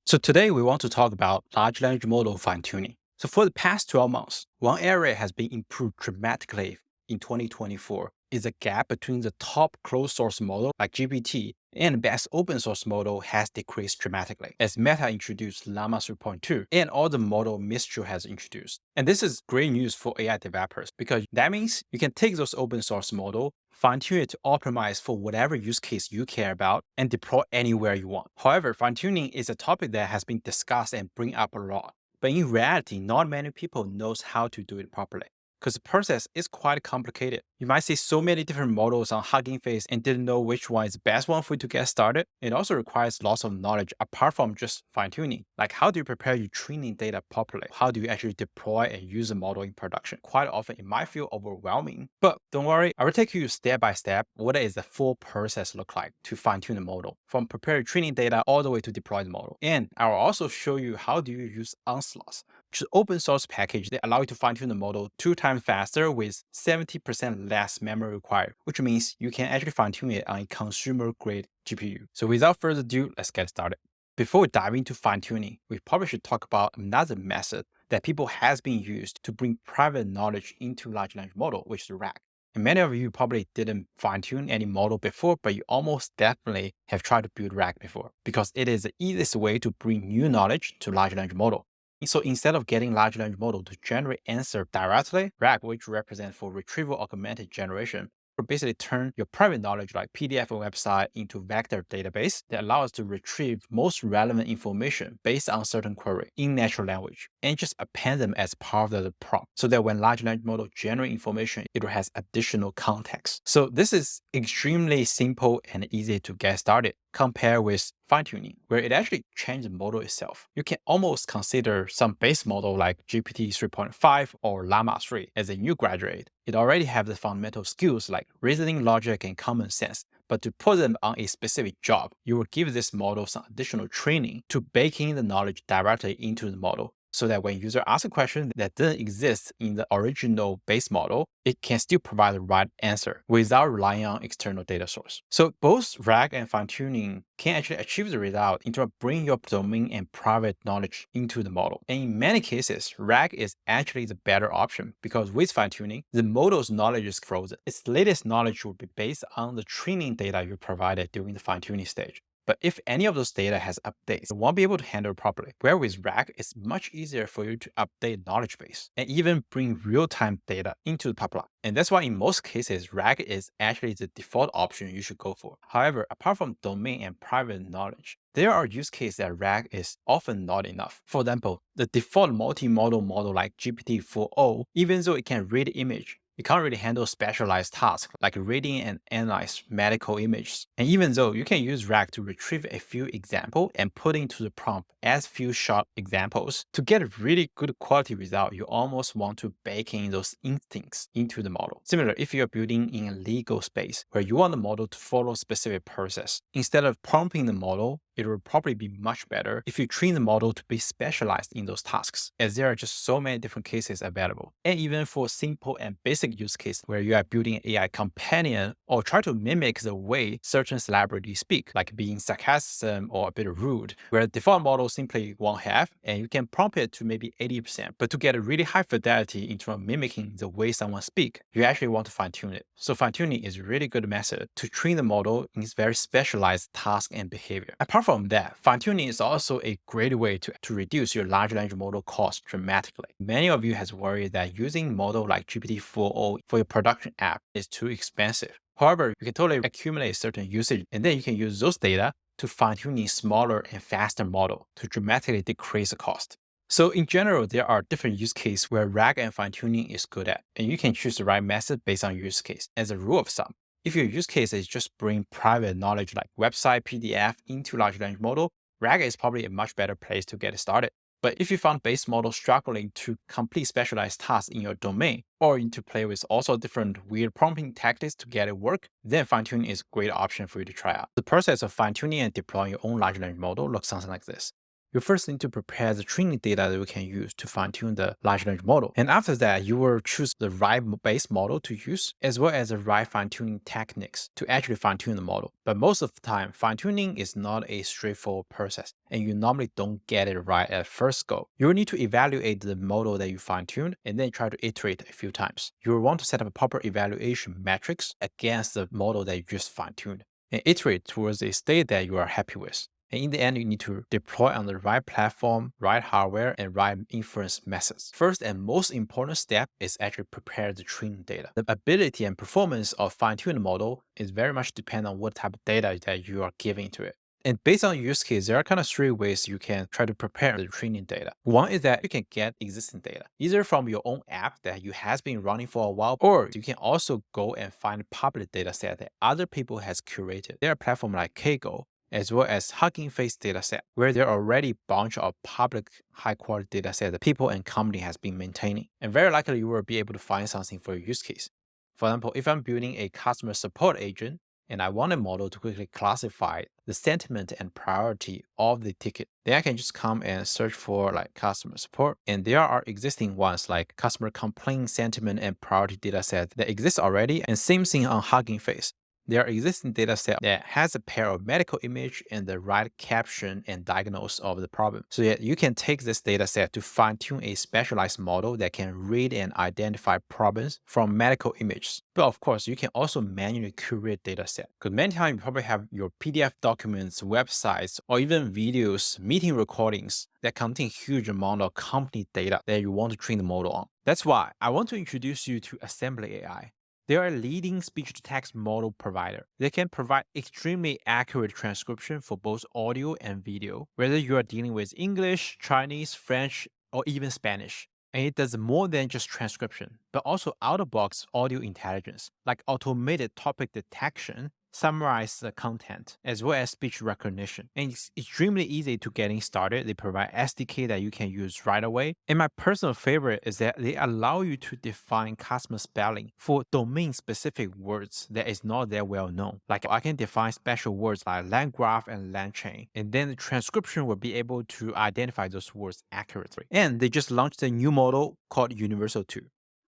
So today we want to talk about large language model fine-tuning. So for the past 12 months, one area has been improved dramatically in 2024 is the gap between the top closed source model like GPT and best open source model has decreased dramatically as Meta introduced Llama 3.2 and all the model Mistral has introduced. And this is great news for AI developers because that means you can take those open source model, fine-tune it to optimize for whatever use case you care about and deploy anywhere you want. However, fine-tuning is a topic that has been discussed and bring up a lot. But in reality, not many people knows how to do it properly because the process is quite complicated. You might see so many different models on Hugging Face and didn't know which one is the best one for you to get started. It also requires lots of knowledge apart from just fine-tuning. Like how do you prepare your training data properly? How do you actually deploy and use the model in production? Quite often it might feel overwhelming, but don't worry, I will take you step by step what is the full process look like to fine-tune the model, from prepare training data all the way to deploy the model. And I will also show you how do you use unsloth, which is open source package that allow you to fine-tune the model 2 times faster with 70% less memory required, which means you can actually fine-tune it on a consumer-grade GPU. So without further ado, let's get started. Before we dive into fine-tuning, we probably should talk about another method that people has been used to bring private knowledge into large language model, which is RAG. And many of you probably didn't fine-tune any model before, but you almost definitely have tried to build RAG before because it is the easiest way to bring new knowledge to large language model. So instead of getting large language model to generate answer directly, RAG, which represents for retrieval augmented generation, will basically turn your private knowledge like PDF or website into vector database that allows us to retrieve most relevant information based on certain query in natural language and just append them as part of the prompt so that when large language model generate information, it has additional context. So this is extremely simple and easy to get started compared with fine-tuning, where it actually changes the model itself. You can almost consider some base model like GPT 3.5 or Llama 3 as a new graduate. It already have the fundamental skills like reasoning, logic, and common sense. But to put them on a specific job, you will give this model some additional training to bake in the knowledge directly into the model, so that when user asks a question that didn't exist in the original base model, it can still provide the right answer without relying on external data source. So both RAG and fine-tuning can actually achieve the result in terms of bringing your domain and private knowledge into the model. And in many cases, RAG is actually the better option because with fine-tuning, the model's knowledge is frozen. Its latest knowledge will be based on the training data you provided during the fine-tuning stage. But if any of those data has updates, it won't be able to handle properly. Where with RAG, it's much easier for you to update knowledge base and even bring real-time data into the pipeline. And that's why in most cases, RAG is actually the default option you should go for. However, apart from domain and private knowledge, there are use cases that RAG is often not enough. For example, the default multimodal model like GPT-4o, even though it can read image, it can't really handle specialized tasks like reading and analyze medical images. And even though you can use RAG to retrieve a few examples and put into the prompt as few short examples, to get a really good quality result, you almost want to bake in those instincts into the model. Similar, if you're building in a legal space where you want the model to follow specific process, instead of prompting the model, it will probably be much better if you train the model to be specialized in those tasks, as there are just so many different cases available. And even for simple and basic use case where you are building an AI companion or try to mimic the way certain celebrities speak, like being sarcastic or a bit rude, where the default model simply won't have, and you can prompt it to maybe 80%. But to get a really high fidelity in terms of mimicking the way someone speak, you actually want to fine-tune it. So fine-tuning is a really good method to train the model in its very specialized task and behavior. Apart from that, fine-tuning is also a great way to reduce your large language model cost dramatically. Many of you has worried that using model like GPT-4o for your production app is too expensive. However, you can totally accumulate certain usage and then you can use those data to fine-tune a smaller and faster model to dramatically decrease the cost. So in general, there are different use cases where RAG and fine-tuning is good at, and you can choose the right method based on your use case. As a rule of thumb, if your use case is just bring private knowledge like website, PDF into large language model, RAG is probably a much better place to get started. But if you found base model struggling to complete specialized tasks in your domain, or you need to play with also different weird prompting tactics to get it work, then fine-tuning is a great option for you to try out. The process of fine-tuning and deploying your own large language model looks something like this. You first need to prepare the training data that you can use to fine-tune the large language model. And after that, you will choose the right base model to use, as well as the right fine-tuning techniques to actually fine-tune the model. But most of the time, fine-tuning is not a straightforward process, and you normally don't get it right at first go. You will need to evaluate the model that you fine-tuned and then try to iterate a few times. You will want to set up a proper evaluation metrics against the model that you just fine-tuned and iterate towards a state that you are happy with. And in the end, you need to deploy on the right platform, right hardware, and right inference methods. First and most important step is actually prepare the training data. The ability and performance of fine-tuned model is very much depend on what type of data that you are giving to it. And based on use case, there are kind of three ways you can try to prepare the training data. One is that you can get existing data, either from your own app that you has been running for a while, or you can also go and find public data set that other people has curated. There are platforms like Kaggle, as well as Hugging Face dataset, where there are already a bunch of public high-quality dataset that people and company has been maintaining. And very likely you will be able to find something for your use case. For example, if I'm building a customer support agent, and I want a model to quickly classify the sentiment and priority of the ticket, then I can just come and search for like customer support. And there are existing ones like customer complaint sentiment and priority dataset that exist already. And same thing on Hugging Face. There are existing dataset that has a pair of medical image and the right caption and diagnose of the problem. So that you can take this dataset to fine-tune a specialized model that can read and identify problems from medical images. But of course, you can also manually curate dataset. Because many times you probably have your PDF documents, websites, or even videos, meeting recordings that contain huge amount of company data that you want to train the model on. That's why I want to introduce you to Assembly AI. They are a leading speech-to-text model provider. They can provide extremely accurate transcription for both audio and video, whether you are dealing with English, Chinese, French, or even Spanish. And it does more than just transcription, but also out-of-box audio intelligence, like automated topic detection, summarize the content, as well as speech recognition. And it's extremely easy to getting started. They provide SDK that you can use right away. And my personal favorite is that they allow you to define customer spelling for domain-specific words that is not that well known. Like I can define special words like land graph and land chain, and then the transcription will be able to identify those words accurately. And they just launched a new model called Universal 2,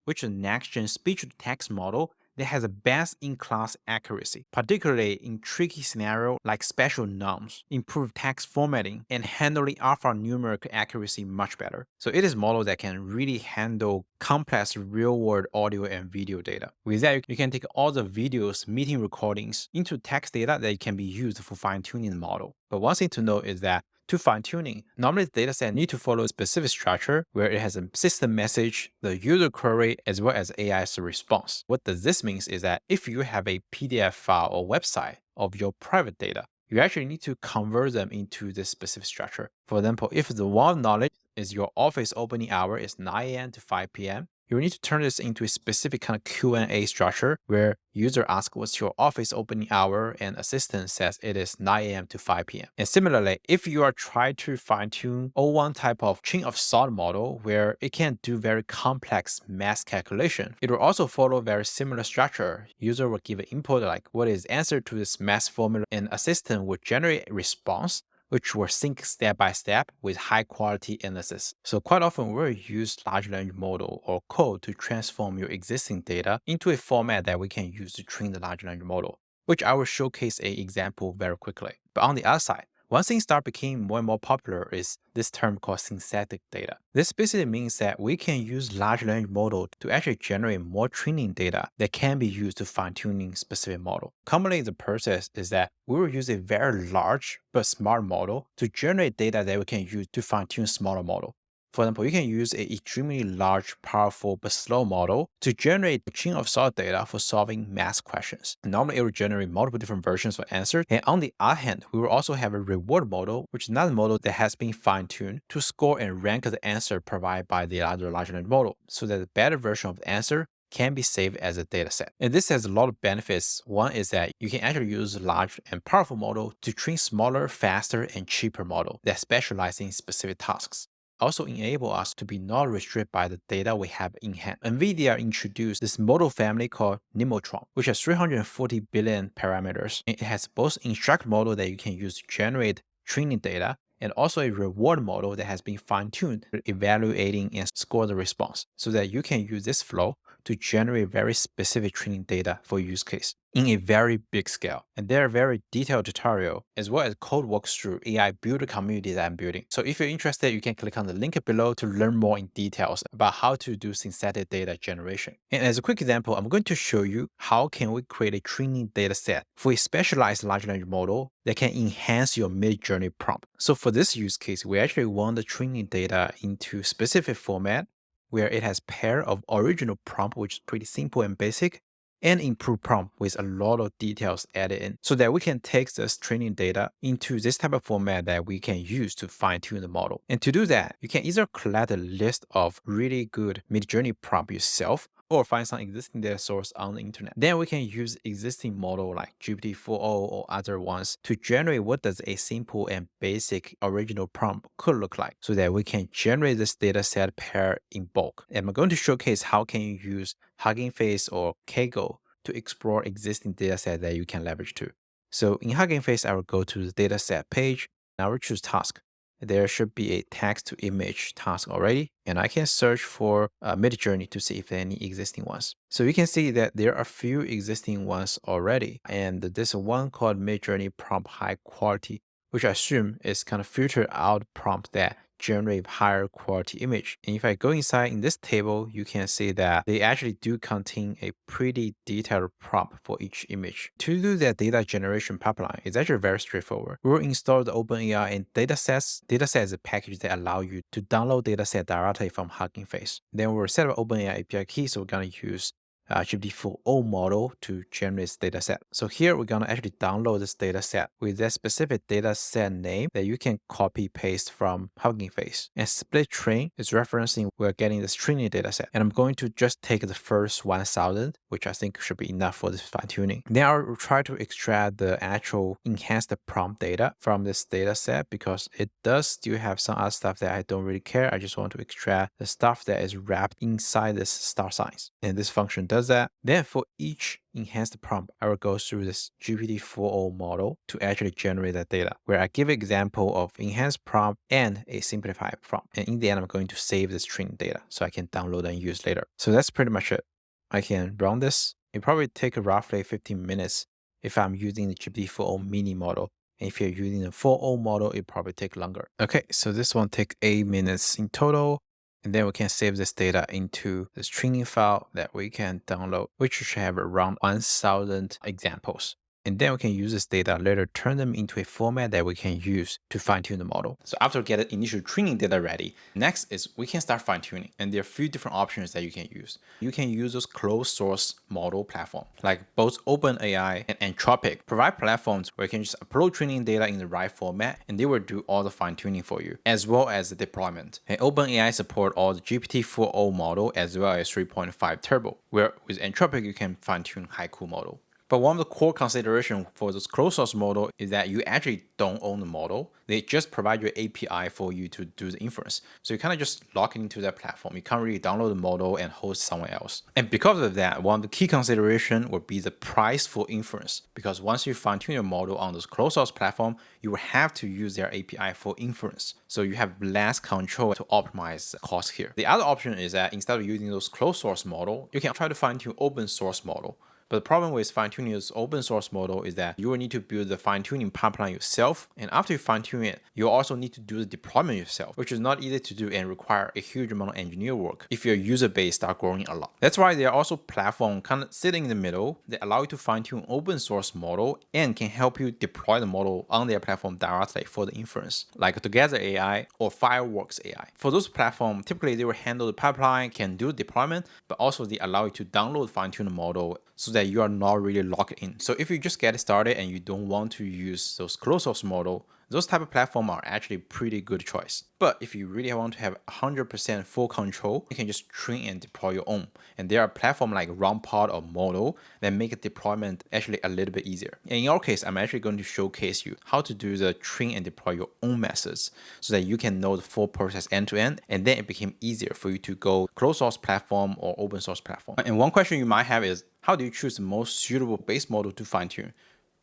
which is a next-gen speech-to-text model that has a best-in-class accuracy, particularly in tricky scenarios like special nouns, improved text formatting, and handling alphanumeric accuracy much better. So it is a model that can really handle complex real-world audio and video data. With that, you can take all the videos, meeting recordings into text data that can be used for fine-tuning the model. But one thing to note is that to fine-tuning, normally the dataset need to follow a specific structure where it has a system message, the user query, as well as AI's response. What does this mean is that if you have a PDF file or website of your private data, you actually need to convert them into this specific structure. For example, if the one knowledge is your office opening hour is 9 a.m. to 5 p.m., you need to turn this into a specific kind of Q&A structure where user asks what's your office opening hour and assistant says it is 9 a.m. to 5 p.m. And similarly, if you are trying to fine-tune O1 type of chain of thought model where it can do very complex math calculation, it will also follow a very similar structure. User will give an input like what is answer to this math formula, and assistant will generate a response which will sync step by step with high quality analysis. So quite often we'll use large language model or code to transform your existing data into a format that we can use to train the large language model, which I will showcase an example very quickly. But on the other side, one thing start becoming more and more popular is this term called synthetic data. This basically means that we can use large language model to actually generate more training data that can be used to fine-tuning specific model. Commonly, the process is that we will use a very large but smart model to generate data that we can use to fine-tune smaller model. For example, you can use an extremely large, powerful, but slow model to generate a chain of thought data for solving math questions. Normally, it will generate multiple different versions of answers. And on the other hand, we will also have a reward model, which is another model that has been fine-tuned to score and rank the answer provided by the other large language model, so that the better version of the answer can be saved as a dataset. And this has a lot of benefits. One is that you can actually use a large and powerful model to train smaller, faster, and cheaper model that specialize in specific tasks. Also enable us to be not restricted by the data we have in hand. NVIDIA introduced this model family called Nemotron, which has 340 billion parameters. And it has both instruct model that you can use to generate training data, and also a reward model that has been fine-tuned for evaluating and score the response so that you can use this flow to generate very specific training data for use case in a very big scale. And there are very detailed tutorial as well as code walkthrough AI builder community that I'm building. So if you're interested, you can click on the link below to learn more in details about how to do synthetic data generation. And as a quick example, I'm going to show you how can we create a training data set for a specialized large language model that can enhance your midjourney prompt. So for this use case, we actually want the training data into specific format where it has pair of original prompt, which is pretty simple and basic, and improved prompt with a lot of details added in so that we can take this training data into this type of format that we can use to fine-tune the model. And to do that, you can either collect a list of really good midjourney prompt yourself or find some existing data source on the internet. Then we can use existing model like GPT-4o or other ones to generate what does a simple and basic original prompt could look like so that we can generate this data set pair in bulk. And I'm going to showcase how can you use Hugging Face or Kaggle to explore existing data set that you can leverage too. So in Hugging Face, I will go to the data set page and I will choose task. There should be a text to image task already, and I can search for Midjourney to see if there are any existing ones. So you can see that there are a few existing ones already, and this one called Midjourney prompt high quality, which I assume is kind of filter out prompt that generate higher quality image. And if I go inside in this table, you can see that they actually do contain a pretty detailed prompt for each image. To do that data generation pipeline, it's actually very straightforward. We'll install the OpenAI and datasets. Datasets is a package that allow you to download dataset directly from Hugging Face. Then we'll set up OpenAI API key, so we're going to use GPT-4o model to generate this data set. So here we're going to actually download this data set with that specific data set name that you can copy paste from Hugging Face. And split train is referencing we're getting this training data set. And I'm going to just take the first 1000, which I think should be enough for this fine tuning. Then I'll try to extract the actual enhanced prompt data from this data set because it does still have some other stuff that I don't really care. I just want to extract the stuff that is wrapped inside this star signs. And this function does that. Then for each enhanced prompt, I will go through this GPT-4o model to actually generate that data, where I give an example of enhanced prompt and a simplified prompt. And in the end, I'm going to save this training data so I can download and use later. So that's pretty much it. I can run this. It probably take roughly 15 minutes if I'm using the GPT-4o mini model. And if you're using the 4o model, it probably take longer. Okay, so this one take 8 minutes in total. And then we can save this data into this training file that we can download, which should have around 1000 examples. And then we can use this data later, turn them into a format that we can use to fine-tune the model. So after getting initial training data ready, next is we can start fine-tuning. And there are a few different options that you can use. You can use those closed source model platform, like both OpenAI and Anthropic provide platforms where you can just upload training data in the right format, and they will do all the fine-tuning for you, as well as the deployment. And OpenAI support all the GPT-4o model as well as 3.5 Turbo, where with Anthropic you can fine-tune Haiku model. But one of the core considerations for this closed source model is that you actually don't own the model. They just provide your API for you to do the inference. So you kind of just log into that platform. You can't really download the model and host somewhere else. And because of that, one of the key considerations would be the price for inference. Because once you fine-tune your model on this closed source platform, you will have to use their API for inference. So you have less control to optimize the cost here. The other option is that instead of using those closed source model, you can try to fine-tune open source model. But the problem with fine-tuning this open source model is that you will need to build the fine-tuning pipeline yourself. And after you fine-tune it, you also need to do the deployment yourself, which is not easy to do and require a huge amount of engineer work if your user base start growing a lot. That's why there are also platforms kind of sitting in the middle that allow you to fine-tune open source model and can help you deploy the model on their platform directly for the inference, like Together AI or Fireworks AI. For those platforms, typically they will handle the pipeline, can do deployment, but also they allow you to download fine-tune model so that you are not really locked in. So if you just get started and you don't want to use those closed source model, those type of platforms are actually pretty good choice. But if you really want to have 100% full control, you can just train and deploy your own. And there are platforms like RunPod or Model that make a deployment actually a little bit easier. And in our case, I'm actually going to showcase you how to do the train and deploy your own methods so that you can know the full process end to end. And then it became easier for you to go closed source platform or open source platform. And one question you might have is, how do you choose the most suitable base model to fine tune?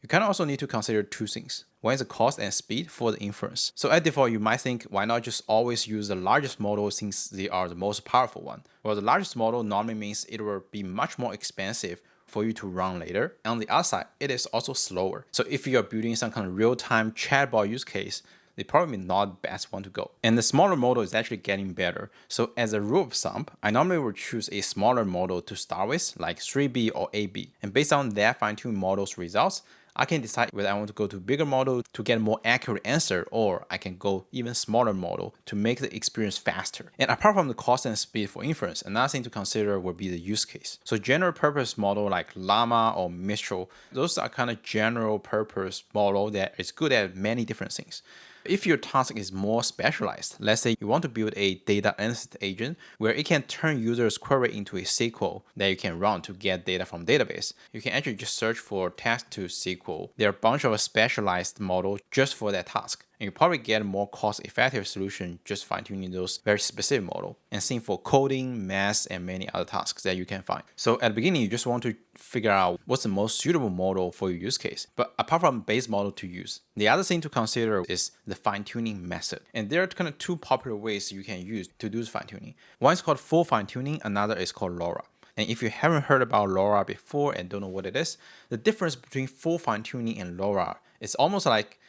You kind of also need to consider two things. One is the cost and speed for the inference. So at default, you might think, why not just always use the largest model since they are the most powerful one? Well, the largest model normally means it will be much more expensive for you to run later. And on the other side, it is also slower. So if you are building some kind of real-time chatbot use case, they probably not the best one to go. And the smaller model is actually getting better. So as a rule of thumb, I normally would choose a smaller model to start with, like 3B or 8B. And based on that fine-tuned model's results, I can decide whether I want to go to bigger model to get a more accurate answer, or I can go even smaller model to make the experience faster. And apart from the cost and speed for inference, another thing to consider would be the use case. So general purpose model like Llama or Mistral, those are kind of general purpose model that is good at many different things. If your task is more specialized, let's say you want to build a data analysis agent where it can turn users' query into a SQL that you can run to get data from database, you can actually just search for text to SQL. There are a bunch of specialized models just for that task. And you probably get a more cost-effective solution just fine-tuning those very specific model. And same for coding, math, and many other tasks that you can find. So at the beginning, you just want to figure out what's the most suitable model for your use case. But apart from base model to use, the other thing to consider is the fine-tuning method. And there are kind of two popular ways you can use to do fine-tuning. One is called full fine-tuning, another is called LoRa. And if you haven't heard about LoRa before and don't know what it is, the difference between full fine-tuning and LoRa is almost like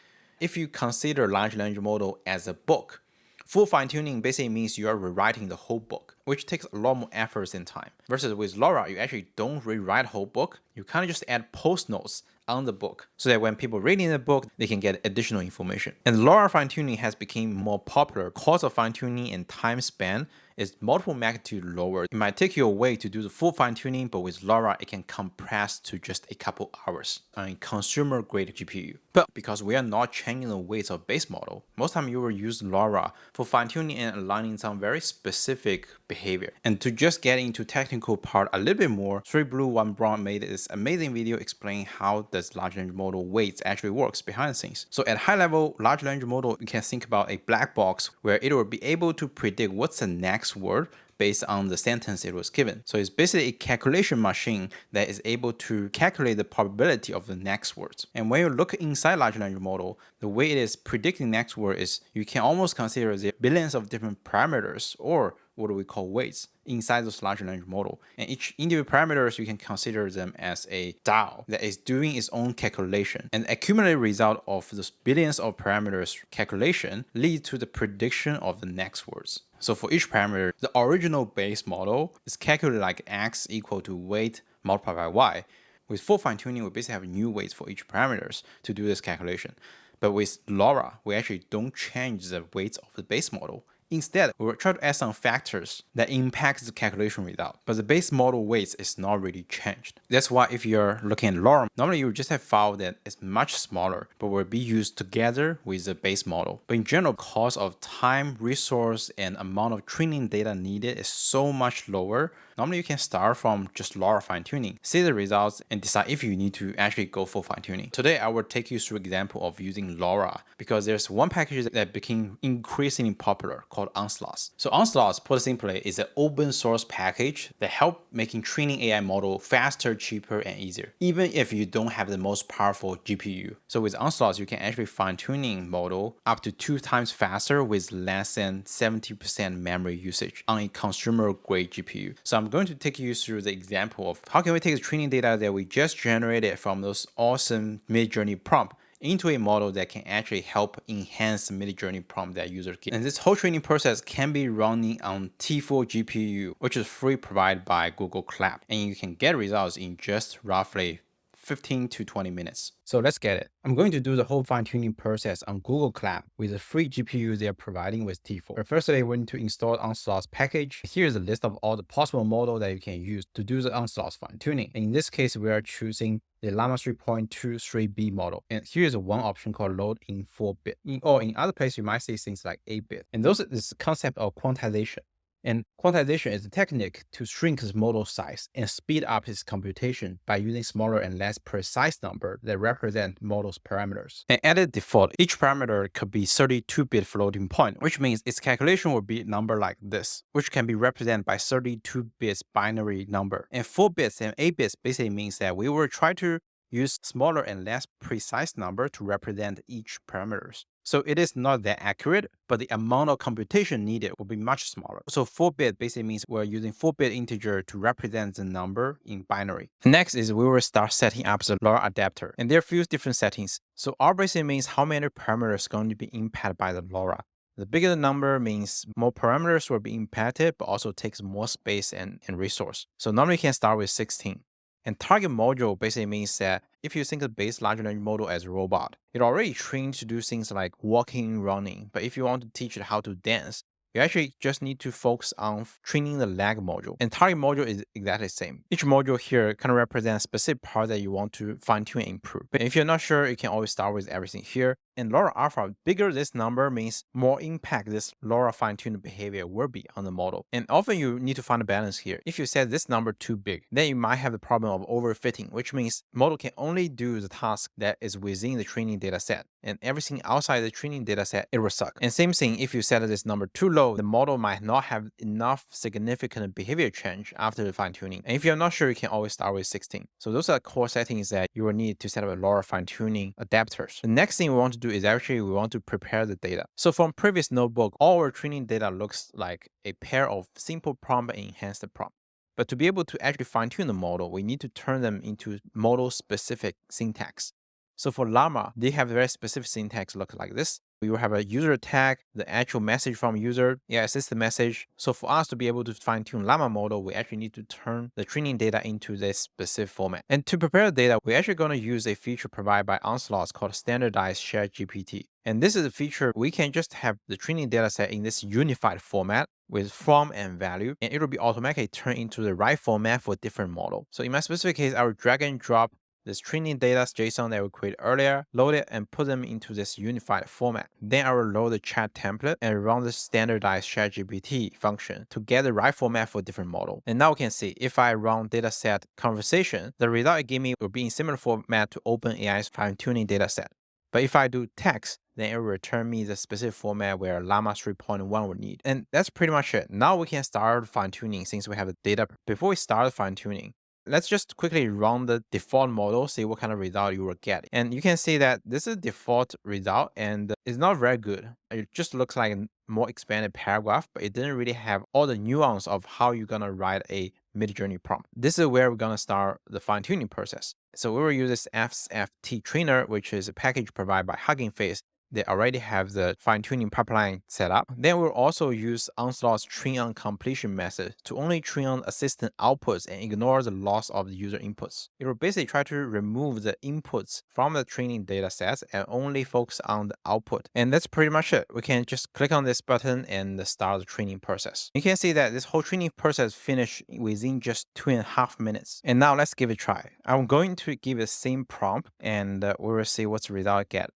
if you consider large language model as a book. Full fine-tuning basically means you are rewriting the whole book, which takes a lot more efforts and time. Versus with LoRa, you actually don't rewrite the whole book. You kind of just add post notes on the book so that when people reading the book, they can get additional information. And LoRa fine-tuning has become more popular. Cost of fine-tuning and time span is multiple magnitude lower. It might take you a way to do the full fine-tuning, but with LoRa, it can compress to just a couple hours on a consumer-grade GPU. But because we are not changing the weights of base model, most time you will use LoRa for fine-tuning and aligning some very specific behavior. And to just get into technical part a little bit more, 3 Blue 1 Brown made this amazing video explaining how this large language model weights actually works behind the scenes. So at high level, large language model, you can think about a black box where it will be able to predict what's the next word based on the sentence it was given. So it's basically a calculation machine that is able to calculate the probability of the next words. And when you look inside large language model, the way it is predicting next word is you can almost consider there billions of different parameters, or what we call weights, inside this large language model. And each individual parameters, you can consider them as a DAO that is doing its own calculation. And the accumulated result of those billions of parameters calculation leads to the prediction of the next words. So for each parameter, the original base model is calculated like x equal to weight multiplied by y. With full fine-tuning, we basically have new weights for each parameters to do this calculation. But with LoRa, we actually don't change the weights of the base model. Instead, we will try to add some factors that impact the calculation result, but the base model weights is not really changed. That's why if you're looking at LoRa, normally you just have file that is much smaller, but will be used together with the base model. But in general, cost of time, resource, and amount of training data needed is so much lower. Normally you can start from just LoRa fine-tuning, see the results, and decide if you need to actually go for fine-tuning. Today, I will take you through an example of using LoRa because there's one package that became increasingly popular called unsloth. So unsloth, put simply, is an open source package that helps making training AI model faster, cheaper, and easier, even if you don't have the most powerful GPU. So with unsloth, you can actually fine-tuning model up to 2 times faster with less than 70% memory usage on a consumer-grade GPU. So I'm going to take you through the example of how can we take the training data that we just generated from those awesome midjourmey prompt into a model that can actually help enhance the midjourmey prompt that users get. And this whole training process can be running on T4 GPU, which is free provided by Google Cloud. And you can get results in just roughly 15 to 20 minutes. So let's get it. I'm going to do the whole fine-tuning process on Google Cloud with the free GPU they are providing with T4. But firstly, we need to install unsloth package. Here's a list of all the possible models that you can use to do the unsloth fine-tuning. In this case, we are choosing the Llama 3.23B model. And here's one option called load in 4-bit. Or in other places, you might see things like 8-bit. And those is the concept of quantization. And quantization is a technique to shrink the model size and speed up its computation by using smaller and less precise numbers that represent model's parameters. And at the default, each parameter could be 32-bit floating point, which means its calculation will be a number like this, which can be represented by 32 bits binary number. And 4 bits and 8 bits basically means that we will try to use smaller and less precise number to represent each parameters. So it is not that accurate, but the amount of computation needed will be much smaller. So 4-bit basically means we're using 4-bit integer to represent the number in binary. Next is we will start setting up the LoRa adapter. And there are a few different settings. So R basically means how many parameters are going to be impacted by the LoRa. The bigger the number means more parameters will be impacted, but also takes more space and resource. So normally you can start with 16. And target module basically means that if you think of base large language model as a robot, it already trained to do things like walking, running. But if you want to teach it how to dance, you actually just need to focus on training the lag module. And target module is exactly the same. Each module here kind of represents a specific part that you want to fine-tune and improve. But if you're not sure, you can always start with everything here. And LoRa alpha, bigger this number means more impact this LoRa fine-tuned behavior will be on the model. And often you need to find a balance here. If you set this number too big, then you might have the problem of overfitting, which means model can only do the task that is within the training data set. And everything outside the training data set, it will suck. And same thing, if you set this number too low, the model might not have enough significant behavior change after the fine-tuning. And if you're not sure, you can always start with 16. So those are core settings that you will need to set up a LoRa fine-tuning adapters. The next thing we want to do is actually we want to prepare the data. So from previous notebook, all our training data looks like a pair of simple prompt and enhanced prompt. But to be able to actually fine-tune the model, we need to turn them into model-specific syntax. So for Llama, they have very specific syntax look like this. We will have a user tag, the actual message from user, AI assistant message. So for us to be able to fine-tune Llama model, we actually need to turn the training data into this specific format. And to prepare the data, we're actually going to use a feature provided by Unsloth called standardized shared GPT. And this is a feature we can just have the training data set in this unified format with from and value, and it will be automatically turned into the right format for different model. So in my specific case, I will drag and drop this training data JSON that we created earlier, load it and put them into this unified format. Then I will load the chat template and run the standardized ChatGPT function to get the right format for different model. And now we can see if I run dataset conversation, the result it gave me will be in similar format to OpenAI's fine-tuning dataset. But if I do text, then it will return me the specific format where Llama 3.1 would need. And that's pretty much it. Now we can start fine-tuning since we have the data. Before we start fine-tuning, let's just quickly run the default model, see what kind of result you will get. And you can see that this is default result and it's not very good. It just looks like a more expanded paragraph, but it didn't really have all the nuance of how you're gonna write a midjourney prompt. This is where we're gonna start the fine-tuning process. So we will use this FFT trainer, which is a package provided by Hugging Face. They already have the fine-tuning pipeline set up. Then we'll also use Unsloth's train on completion method to only train on assistant outputs and ignore the loss of the user inputs. It will basically try to remove the inputs from the training data sets and only focus on the output. And that's pretty much it. We can just click on this button and start the training process. You can see that this whole training process finished within just 2.5 minutes. And now let's give it a try. I'm going to give the same prompt and we will see what's the result I get.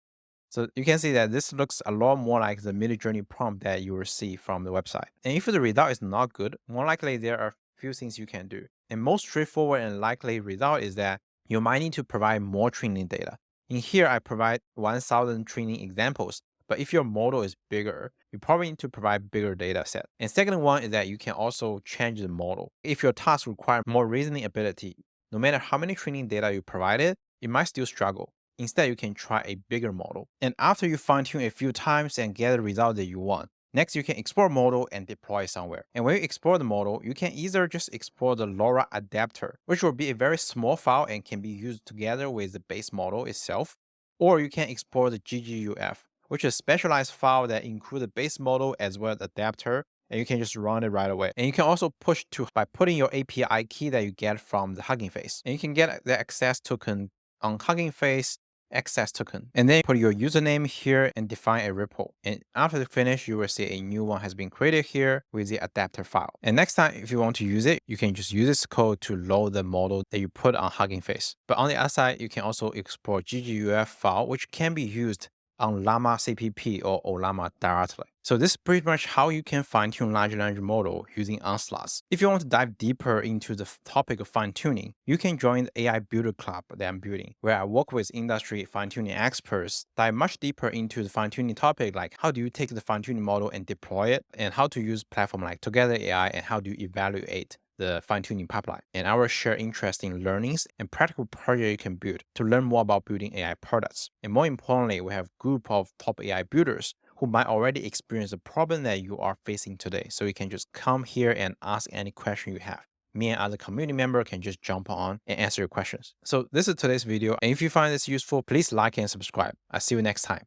So you can see that this looks a lot more like the midjourney prompt that you will see from the website. And if the result is not good, more likely there are a few things you can do. And most straightforward and likely result is that you might need to provide more training data. In here, I provide 1,000 training examples. But if your model is bigger, you probably need to provide bigger data set. And second one is that you can also change the model. If your task requires more reasoning ability, no matter how many training data you provided, it might still struggle. Instead, you can try a bigger model. And after you fine-tune a few times and get the result that you want, next you can export model and deploy somewhere. And when you export the model, you can either just export the LoRa adapter, which will be a very small file and can be used together with the base model itself, or you can export the GGUF, which is a specialized file that includes the base model as well as adapter, and you can just run it right away. And you can also push to by putting your API key that you get from the Hugging Face. And you can get the access token on Hugging Face access token. And then put your username here and define a repo. And after the finish, you will see a new one has been created here with the adapter file. And next time, if you want to use it, you can just use this code to load the model that you put on Hugging Face. But on the other side, you can also export GGUF file, which can be used on Llama CPP or Llama directly. So this is pretty much how you can fine-tune large language model using Unsloth. If you want to dive deeper into the topic of fine-tuning, you can join the AI Builder Club that I'm building, where I work with industry fine-tuning experts, dive much deeper into the fine-tuning topic, like how do you take the fine-tuning model and deploy it, and how to use platform like Together AI, and how do you evaluate the fine-tuning pipeline, and I will share interesting learnings and practical projects you can build to learn more about building AI products. And more importantly, we have a group of top AI builders who might already experience the problem that you are facing today. So you can just come here and ask any question you have. Me and other community member can just jump on and answer your questions. So this is today's video. And if you find this useful, please like and subscribe. I'll see you next time.